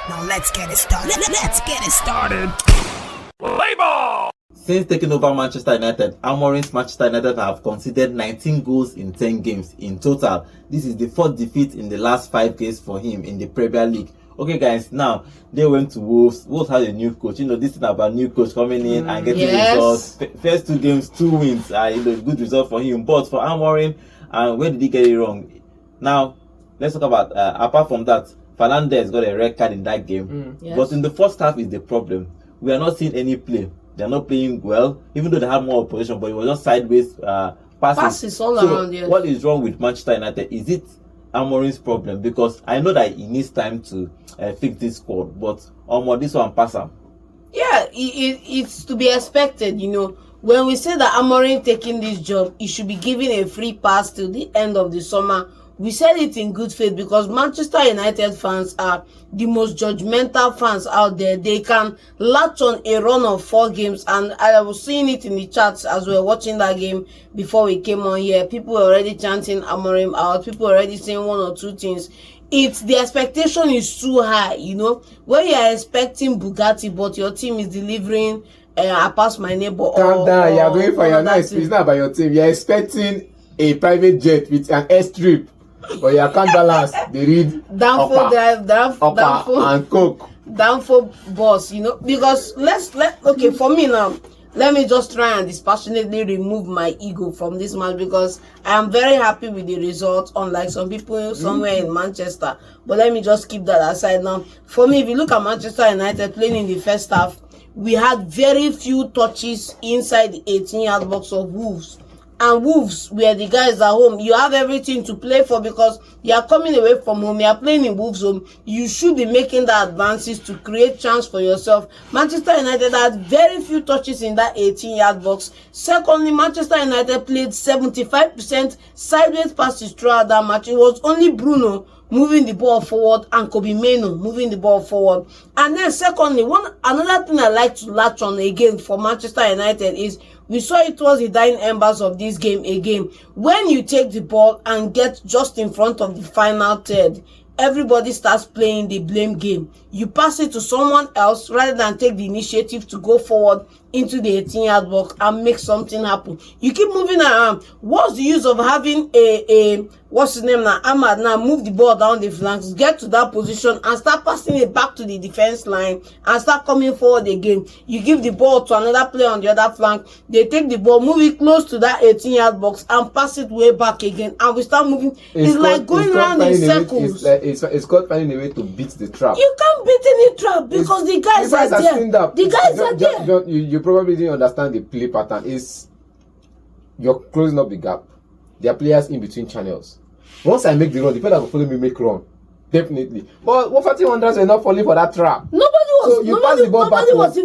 Now let's get it started. Let's get it started. Play ball! Since taking over Manchester United, Amorim's Manchester United have conceded 19 goals in 10 games in total. This is the fourth defeat in the last 5 games for him in the Premier League. Okay, guys, now they went to Wolves. Wolves had a new coach. This thing about new coach coming in and getting results. First 2 games, 2 wins. Good result for him. But for Amorim, where did he get it wrong? Now, let's talk about, apart from that, Fernandes got a red card in that game. Yes. But in the first half is the problem. We are not seeing any play. They're not playing well, even though they have more opposition, but it was just sideways passes all so around. Yes. What is wrong with Manchester United? Is it Amorim's problem? Because I know that he needs time to fix this squad, but this one pass him. Yeah, it's to be expected. When we say that Amorim taking this job, he should be given a free pass till the end of the summer. We said it in good faith because Manchester United fans are the most judgmental fans out there. They can latch on a run of 4 games, and I was seeing it in the chats as we were watching that game before we came on here. People were already chanting Amorim out. People were already saying 1 or 2 things. The expectation is too high, when you are expecting Bugatti, but your team is delivering I pass my neighbor. Calm down, you are going for your nice. It's not about your team. You are expecting a private jet with an airstrip. But you can't balance the read downfall drive, downfall and coke. Downfall boss, because okay, for me now, let me just try and dispassionately remove my ego from this match because I am very happy with the result, unlike some people somewhere in Manchester. But let me just keep that aside now. For me, if you look at Manchester United playing in the first half, we had very few touches inside the 18-yard box of Wolves. And Wolves were the guys at home. You have everything to play for because you are coming away from home. You are playing in Wolves' home. You should be making the advances to create chance for yourself. Manchester United had very few touches in that 18-yard box. Secondly, Manchester United played 75% sideways passes throughout that match. It was only Bruno moving the ball forward and Kobe Mainoo moving the ball forward. And then secondly, another thing I like to latch on again for Manchester United is we saw it was the dying embers of this game again. When you take the ball and get just in front of the final third, everybody starts playing the blame game. You pass it to someone else rather than take the initiative to go forward into the 18-yard box and make something happen. You keep moving around. What's the use of having what's his name now? Ahmad now move the ball down the flanks, get to that position and start passing it back to the defense line and start coming forward again. You give the ball to another player on the other flank. They take the ball, move it close to that 18-yard box and pass it way back again. And we start moving. It's like going around in circles. It's called finding a way to beat the trap. You can't beat any trap because the guys are there. The guys are there. You probably didn't understand the play pattern. You're closing up the gap. There are players in between channels. Once I make the run, the player will follow me make run. Definitely. But Wolverhampton Wanderers were not falling for that trap. Nobody was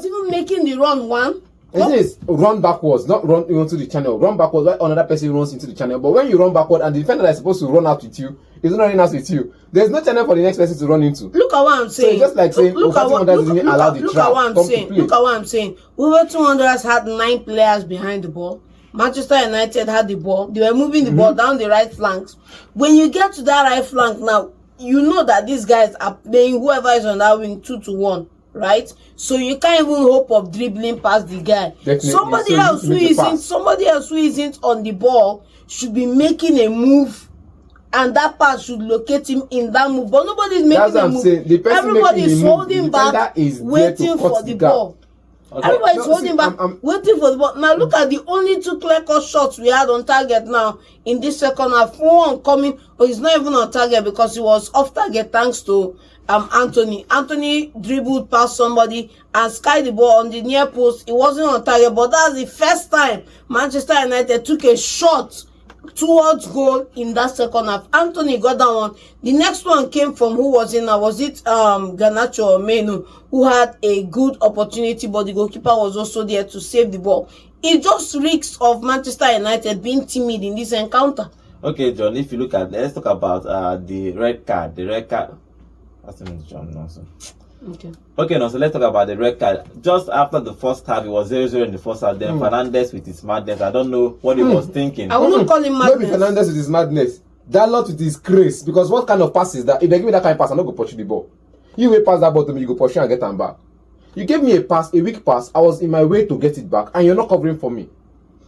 even making the run one. It is run backwards, not run into the channel. Run backwards while another person runs into the channel. But when you run backward and the defender that is supposed to run out with you is not running out with you, there's no channel for the next person to run into. Look at what I'm saying. So it's just like saying Wolverhampton Wanderers didn't allow the trap come to play. Look at what I'm saying. Wolverhampton Wanderers had 9 players behind the ball. Manchester United had the ball. They were moving the ball down the right flanks. When you get to that right flank now, you know that these guys are playing whoever is on that wing 2-1. Right, so you can't even hope of dribbling past the guy. Definitely. Somebody else who isn't on the ball should be making a move, and that pass should locate him in that move. But nobody's making a move. Everybody is holding back, waiting for the ball. Okay. Everybody's holding back, waiting for the ball. Now look at the only 2 clear-cut shots we had on target now in this second half. One coming, but he's not even on target because he was off target thanks to Anthony. Anthony dribbled past somebody and skied the ball on the near post. It wasn't on target, but that's the first time Manchester United took a shot towards goal in that second half. Anthony got that one. The next one came from who was in there? Was it Garnacho or Mainoo, who had a good opportunity, but the goalkeeper was also there to save the ball. It just reeks of Manchester United being timid in this encounter. Okay, John, if you look at, let's talk about the red card. The red card. That's John also. Okay, now so let's talk about the red card. Just after the first half, it was 0-0 in the first half. Then Fernandes with his madness. I don't know what he was thinking. I wouldn't call him madness. Maybe Fernandes with his madness. That lot with his grace, because what kind of pass is that? If they give me that kind of pass, I'm not going to pursue the ball. You will pass that ball to me, you go pursue and get them back. You gave me a pass, a weak pass. I was in my way to get it back, and you're not covering for me.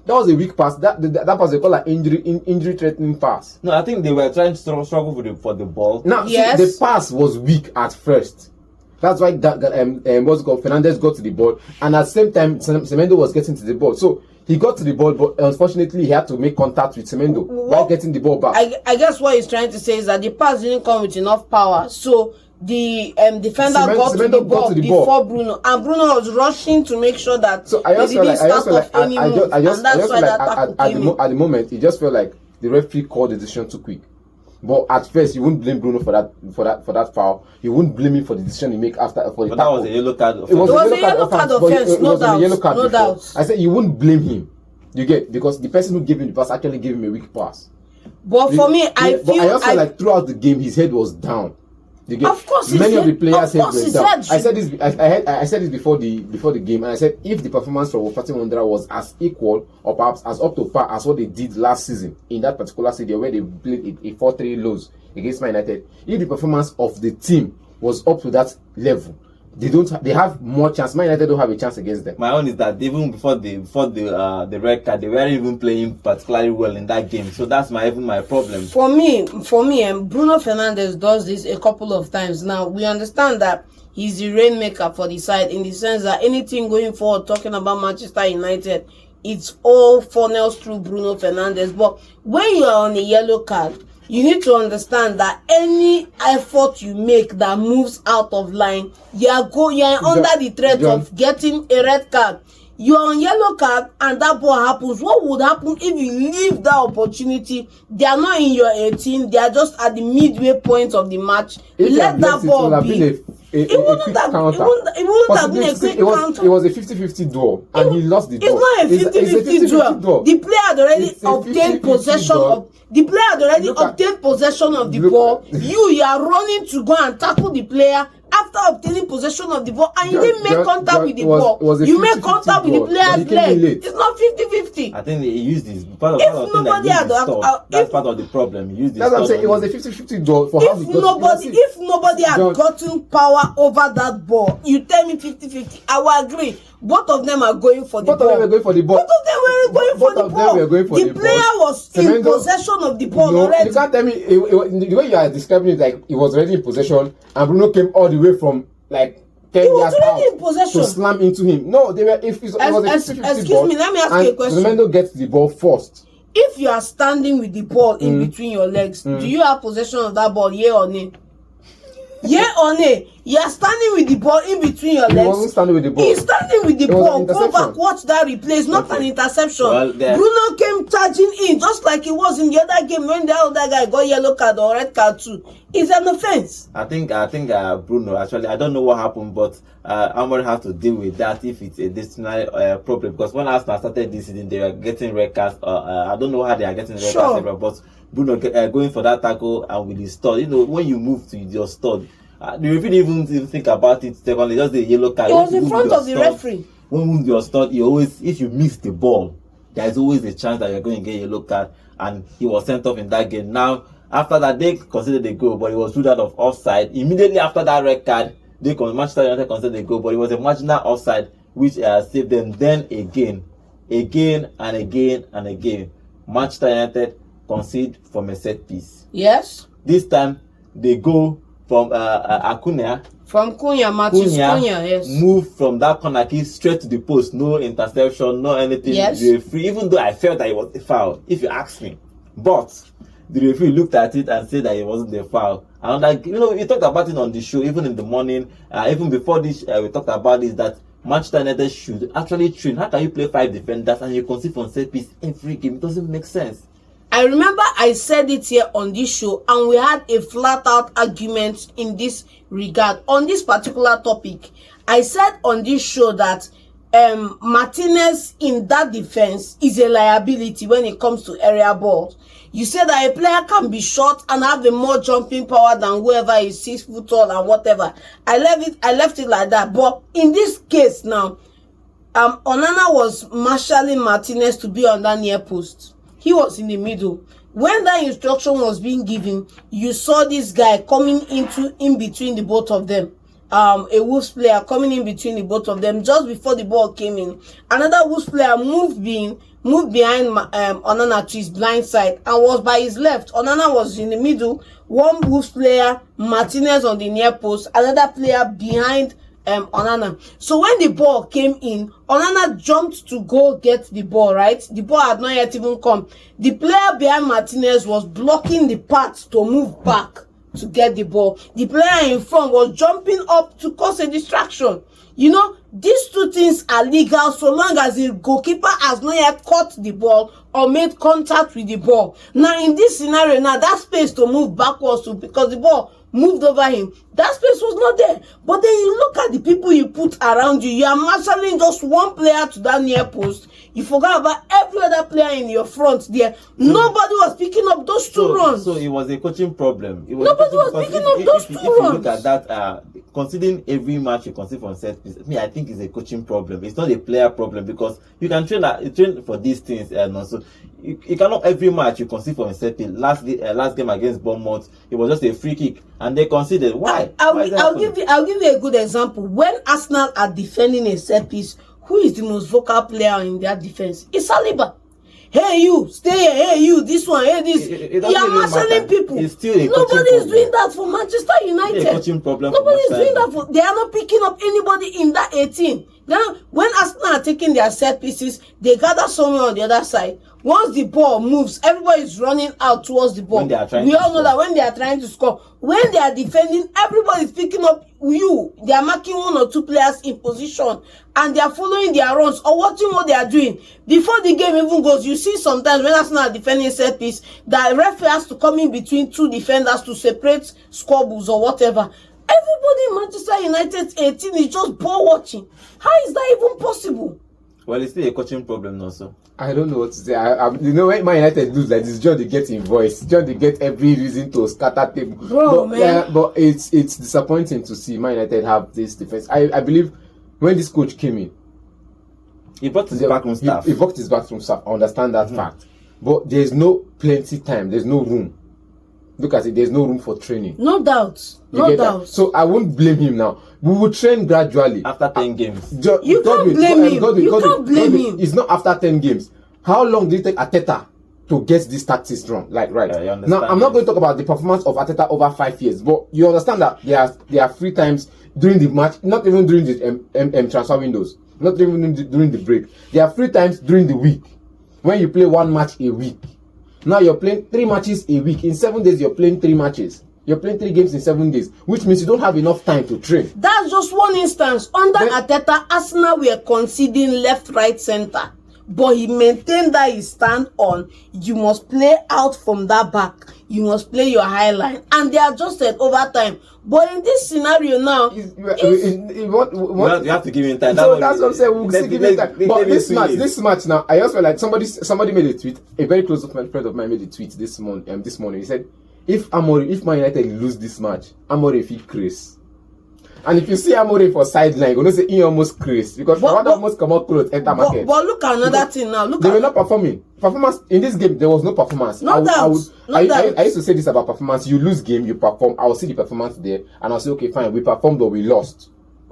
That was a weak pass. That pass they call an injury threatening pass. No, I think they were trying to struggle for the ball. Now, yes. see, the pass was weak at first. That's why what's it called? Fernandes got to the ball, and at the same time, Semedo was getting to the ball. So he got to the ball, but unfortunately, he had to make contact with Semedo while getting the ball back. I guess what he's trying to say is that the pass didn't come with enough power, so the defender got to the ball before Bruno, and Bruno was rushing to make sure that so I just felt like at the moment it just felt like the referee called the decision too quick. But at first you wouldn't blame Bruno for that foul. You wouldn't blame him for the decision he make after for the But tackle. that was a yellow card. It was a yellow card offense, no doubt. I said you wouldn't blame him. You get, because the person who gave him the pass actually gave him a weak pass. But for me, I also feel like throughout the game his head was down. You get, of course, many of the players' heads were down. I said this. I said this before the game, and I said if the performance from Wolverhampton Wanderers was as equal or perhaps as up to par as what they did last season in that particular stadium where they played a 4-3 lose against Man United, if the performance of the team was up to that level, they have more chance. Man United don't have a chance against them. My own is that even before the red card, they weren't even playing particularly well in that game. So that's my problem. For me, Bruno Fernandes does this a couple of times now. We understand that he's the rainmaker for the side, in the sense that anything going forward, talking about Manchester United, it's all funnels through Bruno Fernandes. But when you are on a yellow card, you need to understand that any effort you make that moves out of line, you are under the threat of getting a red card. You are on yellow card and that ball happens. What would happen if you leave that opportunity? They are not in your 18. They are just at the midway point of the match. Let that ball be. It wouldn't have been a quick counter. It was a 50-50 draw, and he lost the draw. It's not a 50-50 draw. The player had already obtained possession of. The player had already obtained possession of the ball. You are running to go and tackle the player after obtaining possession of the ball, and you didn't make contact with the ball. You make contact with the player's leg. It's not 50-50. I think he used this part of that's part of the problem. He used this. That's what I'm saying. It was a 50-50 draw for how he got. If nobody had gotten power over that ball, you tell me 50-50. I will agree. Both of them are going for the ball. Both of them were going for the ball. Both of them were going for the ball. The player was in possession of the ball already. You can't tell me the way you are describing it, like he was already in possession, and Bruno came all the way from like 10 yards out to slam into him. No, they were. If it was a 50-50 ball, excuse me, let me ask you a question. Semedo gets the ball first. If you are standing with the ball in between your legs, do you have possession of that ball? Yeah or nay? Yeah or nay? You are standing with the ball in between your legs. He wasn't standing with the ball. He's standing with the ball. Go back, watch that replay. It's not an interception. Well, Bruno came charging in just like he was in the other game when the other guy got yellow card or red card too. It's an offense. I think Bruno, actually, I don't know what happened, but Amorim has to deal with that if it's a disciplinary problem. Because when Arsenal started this season, they were getting red cards. I don't know how they are getting red cards, but Bruno going for that tackle and with his stud. You know, when you move to your stud, the referee didn't even think about it. Secondly, just the yellow card. It was in front of the referee. When you move your stud, if you miss the ball, there is always a chance that you're going to get a yellow card. And he was sent off in that game. Now, after that, they considered a goal, but it was ruled out of offside. Immediately after that red card, Manchester United considered a goal, but it was a marginal offside which saved them. Then again, Manchester United concede from a set piece. Yes. This time they go from cunha. From Cunha, yes. Move from that corner kick straight to the post. No interception, no anything. Yes. The referee, even though I felt that it was a foul, if you ask me. But the referee looked at it and said that it wasn't a foul. And like, we talked about it on the show, even in the morning, even before this, we talked about this, that Manchester United should actually train. How can you play 5 defenders and you concede from set piece every game? It doesn't make sense. I remember I said it here on this show, and we had a flat-out argument in this regard. On this particular topic, I said on this show that Martinez in that defense is a liability when it comes to area balls. You said that a player can be short and have a more jumping power than whoever is 6 foot tall and whatever. I left it like that. But in this case now, Onana was marshalling Martinez to be on that near post. He was in the middle. when that instruction was being given, you saw this guy coming in between the both of them. A Wolves player coming in between the both of them just before the ball came in. Another Wolves player moved behind Onana to his blind side and was by his left. Onana was in the middle. One Wolves player, Martinez, on the near post. Another player behind Onana. So when the ball came in, Onana jumped to go get the ball, right? The ball had not yet even come. The player behind Martinez was blocking the path to move back to get the ball. The player in front was jumping up to cause a distraction. You know, these two things are legal so long as the goalkeeper has not yet caught the ball or made contact with the ball. Now, in this scenario, now that space to move backwards to, because the ball moved over him, that space was not there. But then you look at the people you put around you. You are marshalling just one player to that near post. You forgot about every other player in your front there. Nobody was picking up those two runs. So it was a coaching problem. Nobody was picking up those two runs. If you look at that, considering every match you concede from set piece, I think it's a coaching problem. It's not a player problem, because you can train for these things. So you cannot every match you concede from a set piece. Last game against Bournemouth, it was just a free kick and they conceded. Why? I'll give you a good example. When Arsenal are defending a set piece, who is the most vocal player in their defense? It's Saliba. Hey you, stay here. Hey you, this one. Hey this. You are marshalling people. Nobody is doing that for Manchester United. It's a coaching problem. Nobody is doing that for. They are not picking up anybody in that 18. Now, when Arsenal are taking their set pieces, they gather somewhere on the other side. Once the ball moves, everybody is running out towards the ball. We all know that when they are trying to score, when they are defending, everybody is picking up you. They are marking one or two players in position and they are following their runs or watching what they are doing. Before the game even goes, you see sometimes when Arsenal are defending set piece, the referee has to come in between two defenders to separate scoreboards or whatever. Everybody in Manchester United's 18 is just ball watching. How is that even possible? Well, it's still a coaching problem also. I don't know what to say. You know, when Man United lose like this, John they get invoice. John they get every reason to scatter table. Bro, man. Yeah, but it's disappointing to see Man United have this defense. I believe when this coach came in, he brought his backroom staff. He brought his backroom staff. I understand that fact. But there's no plenty time. There's no room. Look at it. There's no room for training. No doubt. No doubt. So I won't blame him now. We will train gradually. After 10 games. You can't blame him. You can't blame him. It's not after 10 games. How long did it take Arteta to get this tactics wrong? Like, right. Now, I'm not going to talk about the performance of Arteta over 5 years. But you understand that there are free times during the match. Not even during the transfer windows. Not even during the break. There are free times during the week. When you play one match a week. Now you're playing 3 matches a week. In 7 days, you're playing 3 matches. You're playing 3 games in 7 days, which means you don't have enough time to train. That's just one instance. Under Arteta, Arsenal were conceding left, right, center. But he maintained that his stand on, you must play out from that back. You must play your high line. And they adjusted over time. But in this scenario now, you have to give him time. So that's what I'm saying. We'll still give him time. But this match now, I just feel like somebody made a tweet. A very close friend of mine made a tweet this morning. He said, if Man United lose this match, Amorim feel crazy. And if you see Amorim for sideline, you're going to say he almost crazy. Because what almost come out close, enter market. But look at another thing now. They were not performing. Performance in this game, there was no performance. I used to say this about performance. You lose game, you perform. I will see the performance there, and I'll say, okay, fine, we performed or we lost.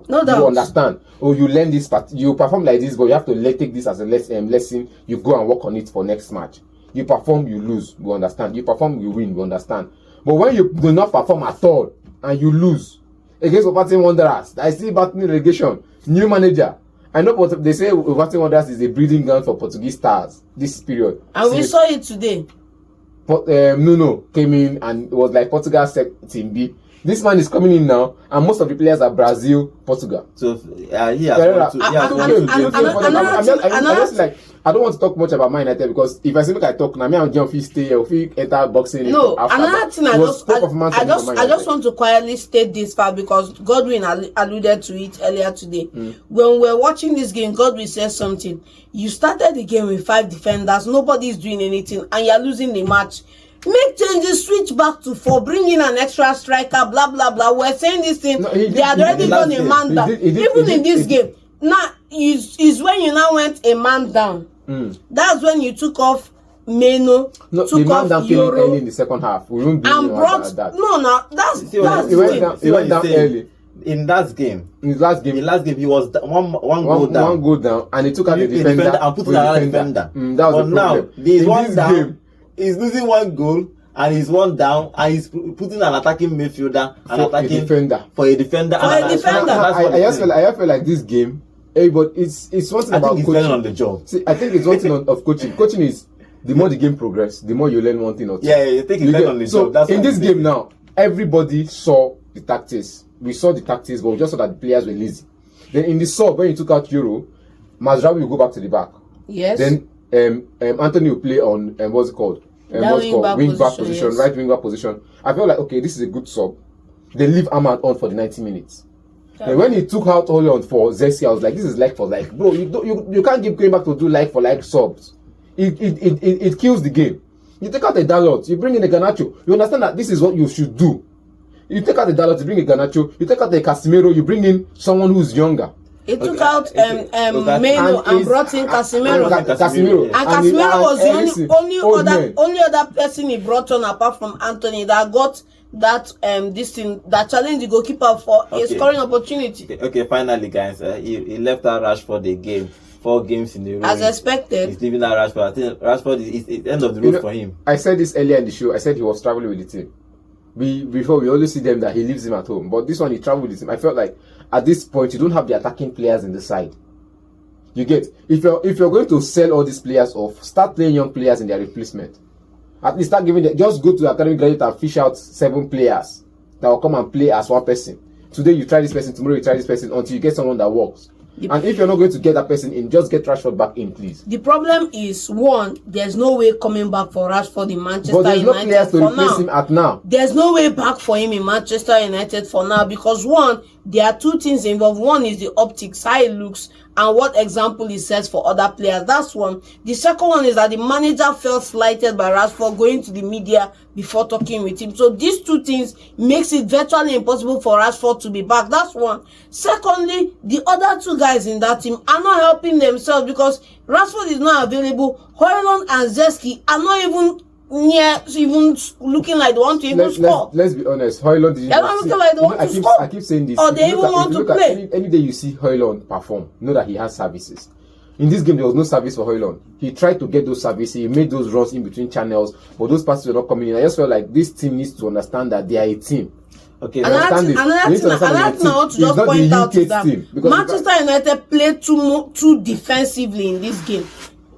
No doubt. You understand? Or you learn this part. You perform like this, but you have to take this as a lesson. You go and work on it for next match. You perform, you lose. We understand. You perform, you win. We understand. But when you do not perform at all and you lose against Wolverhampton Wanderers, I see battling relegation, new manager. I know what they say. Wolverhampton Wanderers is a breeding ground for Portuguese stars this period. And we saw it today. But Nuno came in and it was like Portugal team B. This man is coming in now, and most of the players are Brazil, Portugal. So I don't want to talk much about Man United because if I say I talk now, me and John stay here, we enter boxing. No, another thing I just want to quietly state this fact because Godwin alluded to it earlier today. When we're watching this game, Godwin says something. You started the game with 5 defenders, nobody's doing anything, and you're losing the match. Make changes, switch back to 4, bring in an extra striker, blah blah blah. We're saying this thing. They had already done a man down. Even in this game, now is when you now went a man down. That's when you took off Meno No, took the man off down came Euro early in the second half. We won't blame and him brought about that. no, now that's See what He I'm went saying? down. See He what went down he's saying? early In that game, in his last game. in last game, he was one goal down. One goal down, and he took out the The defender and put for another the defender. That was but the now problem. there's In one this down. game, He's losing one goal and he's one down and he's putting an attacking midfielder and for a attacking defender. for a defender. For a defender. That's what I it just is. feel like this game. Hey, but it's one thing I about think he's coaching. learning on the job. See, I think it's one thing of coaching. Coaching is the more the game progress, the more you learn one thing or two. Yeah, I think he's learning on the So job. That's in what this I'm game saying. now, everybody saw the tactics. We saw the tactics, but we just saw that the players were lazy. Then in the sub, when you took out Euro, Mazraoui will go back to the back. yes. Then Anthony will play on what's it called? Wing back position, yes. right wing back position. I felt like okay, this is a good sub. They leave Ahmad on for the 90 minutes. And when he took out Holland for Zessi, I was like, this is like for like, bro. You can't keep going back to do like for like subs. It kills the game. You take out a Dalot, you bring in a Garnacho. You understand that this is what you should do. You take out the Dalot, you bring a Garnacho. You take out the Casemiro, you bring in someone who's younger. He took Okay, out Meno and brought in Casemiro. Casemiro. And Casemiro was the Eriksen, only old men. other person he brought on apart from Anthony that got that this thing that challenged the goalkeeper for a Okay. scoring opportunity. Okay, finally, guys, he left out Rashford the game. 4 games in the row. As expected. He's leaving out Rashford. I think Rashford is the end of the road for him. I said this earlier in the show. I said he was traveling with the team. Before we always see them that he leaves him at home, but this one he traveled with the team. I felt like at this point you don't have the attacking players in the side. You get if you're going to sell all these players off, start playing young players in their replacement. At least start giving them, just go to the academy graduate and fish out 7 players that will come and play as one person. Today you try this person, tomorrow you try this person until you get someone that works. And if you're not going to get that person in, just get Rashford back in, please. The problem is one, there's no way coming back for Rashford in Manchester But there's no United players to for replace now. him at now. There's no way back for him in Manchester United for now because one, there are 2 things involved. One is the optics, how it looks, and what example he sets for other players. That's one. The second one is that the manager felt slighted by Rashford going to the media before talking with him. So these 2 things makes it virtually impossible for Rashford to be back. That's one. Secondly, the other 2 guys in that team are not helping themselves because Rashford is not available. Højlund and Zeski are not even looking like they want to even score. Let's be honest. Højlund didn't. They're not looking like they want to score. I keep saying this. Or If they you even look at- want if you to look at play. Any day you see Højlund perform, know that he has services. In this game, there was no service for Højlund. He tried to get those services. He made those runs in between channels, but those passes were not coming in. I just felt like this team needs to understand that they are a team. Okay, And Another thing I want to just point out is that Manchester United played too defensively in this game.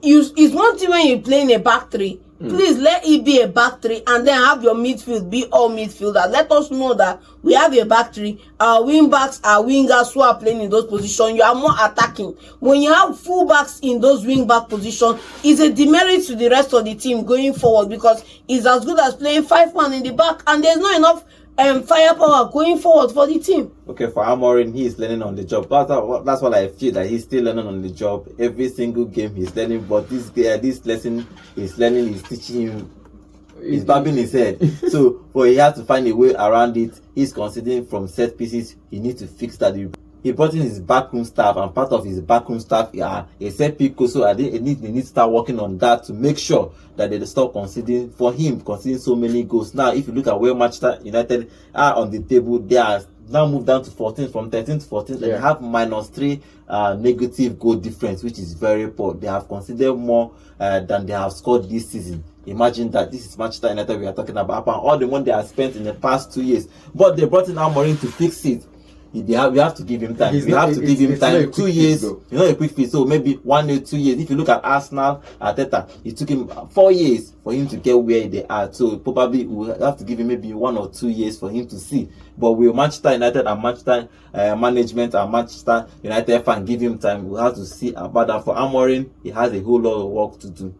It's one thing when you play in a back 3. Please let it be a back 3 and then have your midfield be all midfielders. Let us know that we have a back 3. Our wing backs are wingers who are playing in those positions. You are more attacking. When you have full backs in those wing back positions, it's a demerit to the rest of the team going forward because it's as good as playing 5 man in the back and there's not enough firepower going forward for the team. Okay, for Amorim, he is learning on the job. That's what I feel, that he's still learning on the job. Every single game he's learning, but this lesson he's learning is teaching him. He's bobbing his head. So, but he has to find a way around it. He's considering from set pieces. He needs to fix that. He brought in his backroom staff, and part of his backroom staff a set pick. So they need to start working on that to make sure that they stop conceding so many goals. Now, if you look at where Manchester United are on the table, they are now moved down to 14, from 13 to 14. They have -3 negative goal difference, which is very poor. They have conceded more than they have scored this season. Imagine that. This is Manchester United we are talking about. All the money they have spent in the past 2 years, but they brought in Amorim to fix it. We have to give him time. We have to give him time. 2 years, not a quick fix. So maybe 1 or 2 years. If you look at Arsenal, Arteta, it took him 4 years for him to get where they are. So probably we'll have to give him maybe 1 or 2 years for him to see. But will Manchester United and Manchester management and Manchester United fan give him time? We'll have to see about that. For Amorim, he has a whole lot of work to do.